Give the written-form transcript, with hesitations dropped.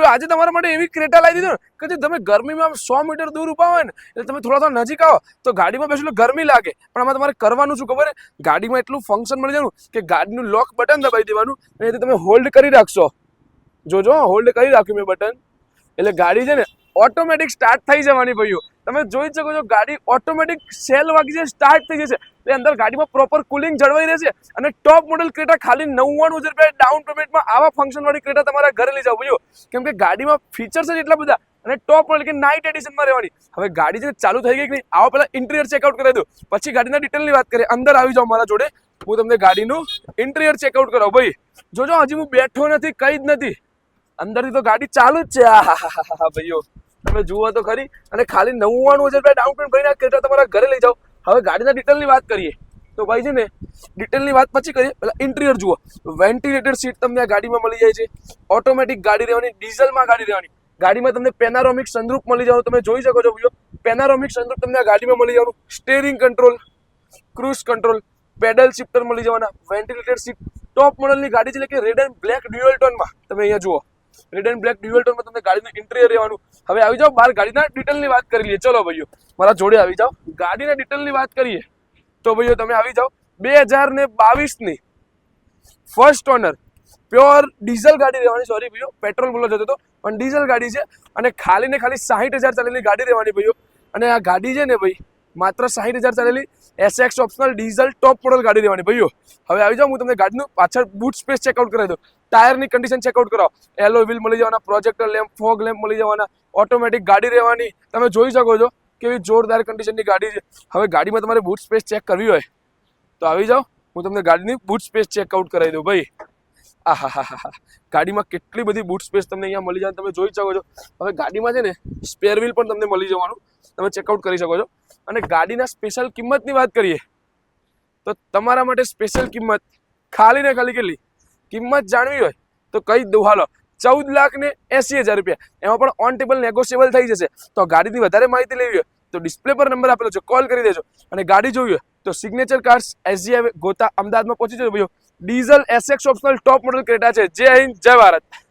ભાઈ આજે તમારા માટે એવી ક્રેટા લાવી દીધો ને કે જે તમે ગરમીમાં 100 મીટર દૂર ઉભા હોય ને એટલે તમે થોડા નજીક આવો તો ગાડીમાં બેસેલો ગરમી લાગે, પણ આમાં તમારે કરવાનું શું ખબર છે? ગાડીમાં એટલું ફંક્શન મળી જવાનું કે ગાડીનું લોક બટન દબાવી દેવાનું અને તમે હોલ્ડ કરી રાખશો. જોજો હોલ્ડ કરી રાખ્યું મેં બટન, એટલે ગાડી છે ને ઓટોમેટિક સ્ટાર્ટ થઈ જવાની ભાઈઓ. તમે જોઈ શકો છો ગાડી ઓટોમેટિક સેલ વાગી જાય સ્ટાર્ટ થઈ જશે. એટલે અંદર ગાડીમાં પ્રોપર કુલિંગ જળવાઈ રહેશે અને ટોપ મોડલ ક્રેટા ખાલી 99,000 રૂપિયા ડાઉન પેમેન્ટમાં આવા ફંક્શન વાળી ક્રેટા તમારા ઘરે લઈ જાવ ભાઈઓ. કેમ કે ગાડીમાં ફીચર્સ જ એટલા બધા અને ટોપ મોડલ કે નાઇટ એડિશનમાં રહેવાની. હવે ગાડી જે ચાલુ થઈ ગઈ કે નહીં, આવો પહેલા ઇન્ટિરિયર ચેકઆઉટ કરાવી દો, પછી ગાડીના ડિટેલની વાત કરીએ. અંદર આવી જાઓ મારા જોડે, હું તમને ગાડીનું ઇન્ટિરિયર ચેકઆઉટ કરાવું ભાઈ. જોજો હજી હું બેઠો નથી, કઈ જ નથી, અંદરથી તો ગાડી ચાલુ જ છે. આહાહાહા ભાઈઓ તમે જુઓ તો ખરી. અને ખાલી 99,000 રૂપિયા ડાઉન પેમેન્ટ ભરીને ક્રેટા તમારા ઘરે લઈ જાઓ. હવે ગાડીના ડિટેલની વાત કરીએ તો ભાઈ છે ને ડિટેલની વાત પછી કરીએ. પહેલા ઇન્ટિરિયર જુઓ. વેન્ટિલેટેડ સીટ તમને આ ગાડીમાં મળી જાય છે. ઓટોમેટિક ગાડી રહેવાની, ડીઝલમાં ગાડી રહેવાની. ગાડીમાં તમને પેનારોમિક સનરૂફ મળી જવાનું, તમે જોઈ શકો છો ભાઈઓ. પેનારોમિક સનરૂફ તમને આ ગાડીમાં મળી જવાનું. Steering control, cruise control, pedal shifter મળી જવાના. વેન્ટિલેટેડ સીટ, ટોપ મોડલની ગાડી છે એટલે કે રેડ એન્ડ બ્લેક ડ્યુઅલ ટોનમાં. તમે અહીંયા જુઓ રેડ એન્ડ બ્લેક ડ્યુઅલ ટોનમાં તમને ગાડીનું ઇન્ટિરિયર રહેવાનું. હવે આવી જાઓ બહાર ગાડીના ડિટેલની વાત કરી લઈએ. ચલો ભાઈઓ મારા જોડે આવી જાઓ. ગાડીના ડિટેલની વાત કરીએ તો ભાઈઓ તમે આવી જાઓ 2022ની ફર્સ્ટ ઓનર પ્યોર ડીઝલ ગાડી રહેવાની. સોરી ભાઈઓ પેટ્રોલ બોલો જતો હતો, પણ ડીઝલ ગાડી છે અને ખાલી ને ખાલી 60,000 ચાલેલી ગાડી રહેવાની ભાઈઓ. અને આ ગાડી છે ને ભાઈ માત્ર 60,000 ચાલેલી SX optional diesel top model ગાડી રહેવાની ભાઈઓ. હવે આવી જાઓ હું તમને ગાડીનું પાછળ બૂટ સ્પેસ ચેકઆઉટ કરાવી દઉં. ટાયરની કન્ડિશન ચેકઆઉટ કરાવો. એલો વ્હીલ મળી જવાના, પ્રોજેક્ટર લેમ્પ, ફોગ લેમ્પ મળી જવાના. ઓટોમેટિક ગાડી રહેવાની, તમે જોઈ શકો છો કેવી જોરદાર કન્ડિશનની ગાડી છે. હવે ગાડીમાં તમારે બૂટ સ્પેસ ચેક કરવી હોય તો આવી જાઓ, હું તમને ગાડીની બૂટ સ્પેસ ચેકઆઉટ કરાવી દઉં ભાઈ. આહાહાહા ગાડીમાં કેટલી બધી બૂટ સ્પેસ તમને અહીંયા મળી જાય, તમે જોઈ શકો છો. હવે ગાડીમાં છે ને સ્પેર વ્હીલ પણ તમને મળી જવાનું, તમે ચેકઆઉટ કરી શકો છો. અને ગાડીના સ્પેશિયલ કિંમતની વાત કરીએ તો તમારા માટે સ્પેશિયલ કિંમત ખાલી ને ખાલી કેટલી કિંમત જાણવી હોય તો કઈ દઉં હાલો, 14,80,000 રૂપિયા. એમાં પણ ઓન ટેબલ નેગોશિયેબલ થઈ જશે. તો ગાડીની વધારે માહિતી લેવી હોય તો ડિસ્પ્લે પર નંબર આપેલો છે, કોલ કરી દેજો. અને ગાડી જોવી હોય તો સિગ્નેચર કાર્સ SG હાઈવે ગોતા અમદાવાદમાં પહોંચી જજો ભાઈઓ. Diesel SX optional top model Creta છે. જય હિન્દ, જય ભારત.